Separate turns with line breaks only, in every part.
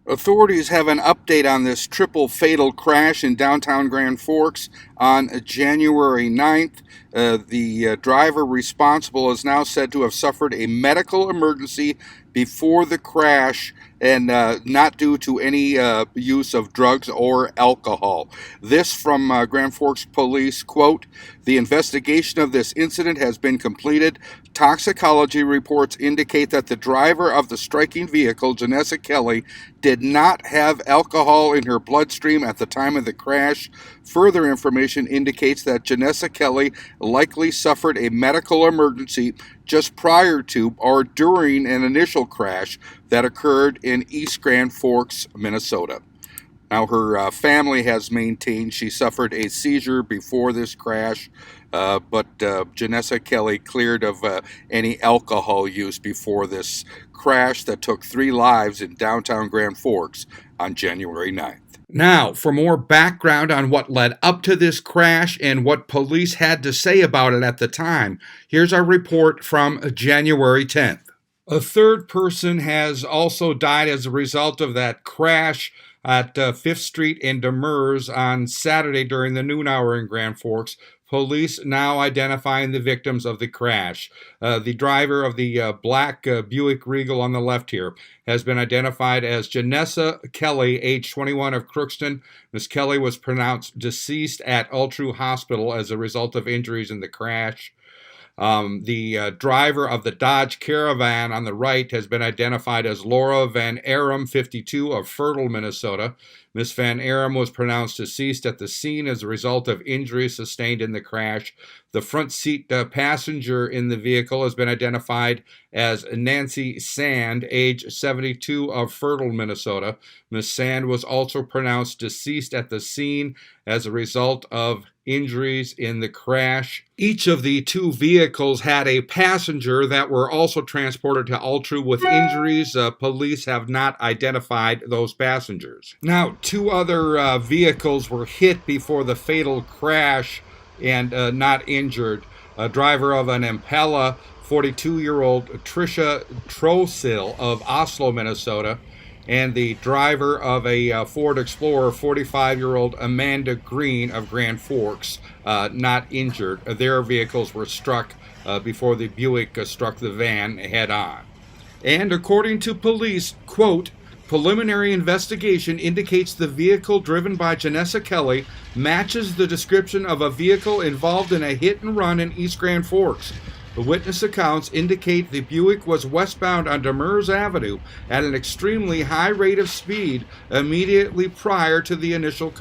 Authorities have an update on this triple fatal crash in downtown Grand Forks on January 9th. The driver responsible is now said to have suffered a medical emergency before the crash and not due to any use of drugs or alcohol. This from Grand Forks Police, quote, "The investigation of this incident has been completed. Toxicology reports indicate that the driver of the striking vehicle, Jenessa Kelley, did not have alcohol in her bloodstream at the time of the crash. Further information indicates that Jenessa Kelley likely suffered a medical emergency just prior to or during an initial crash that occurred in East Grand Forks, Minnesota." Now, her family has maintained she suffered a seizure before this crash, but Jenessa Kelley cleared of any alcohol use before this crash that took 3 lives in downtown Grand Forks on January 9th. Now, for more background on what led up to this crash and what police had to say about it at the time, here's our report from January 10th. A third person has also died as a result of that crash at 5th Street in Demers on Saturday during the noon hour in Grand Forks. Police now identifying the victims of the crash. The driver of the black Buick Regal on the left here has been identified as Jenessa Kelley, age 21, of Crookston. Ms. Kelley was pronounced deceased at Altru Hospital as a result of injuries in the crash. The driver of the Dodge Caravan on the right has been identified as Laura Van Aram, 52, of Fertile, Minnesota. Ms. Van Aram was pronounced deceased at the scene as a result of injuries sustained in the crash. The front seat passenger in the vehicle has been identified as Nancy Sand, age 72, of Fertile, Minnesota. Ms. Sand was also pronounced deceased at the scene as a result of injuries in the crash. Each of the 2 vehicles had a passenger that were also transported to Altru with injuries. Police have not identified those passengers. Now, 2 other vehicles were hit before the fatal crash and not injured. A driver of an Impala, 42-year-old Tricia Trosil of Oslo, Minnesota, and the driver of a Ford Explorer, 45-year-old Amanda Green of Grand Forks, not injured. Their vehicles were struck before the Buick struck the van head-on. And according to police, quote, "Preliminary investigation indicates the vehicle driven by Jenessa Kelley matches the description of a vehicle involved in a hit-and-run in East Grand Forks. The witness accounts indicate the Buick was westbound on Demers Avenue at an extremely high rate of speed immediately prior to the initial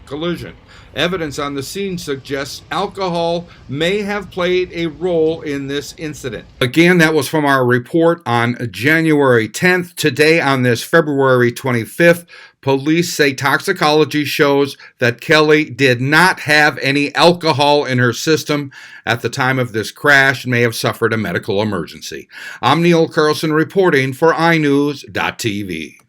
collision. Evidence on the scene suggests alcohol may have played a role in this incident." Again, that was from our report on January 10th. Today, on this February 25th, police say toxicology shows that Kelley did not have any alcohol in her system at the time of this crash and may have suffered a medical emergency. I'm Neil Carlson reporting for iNewZ.TV.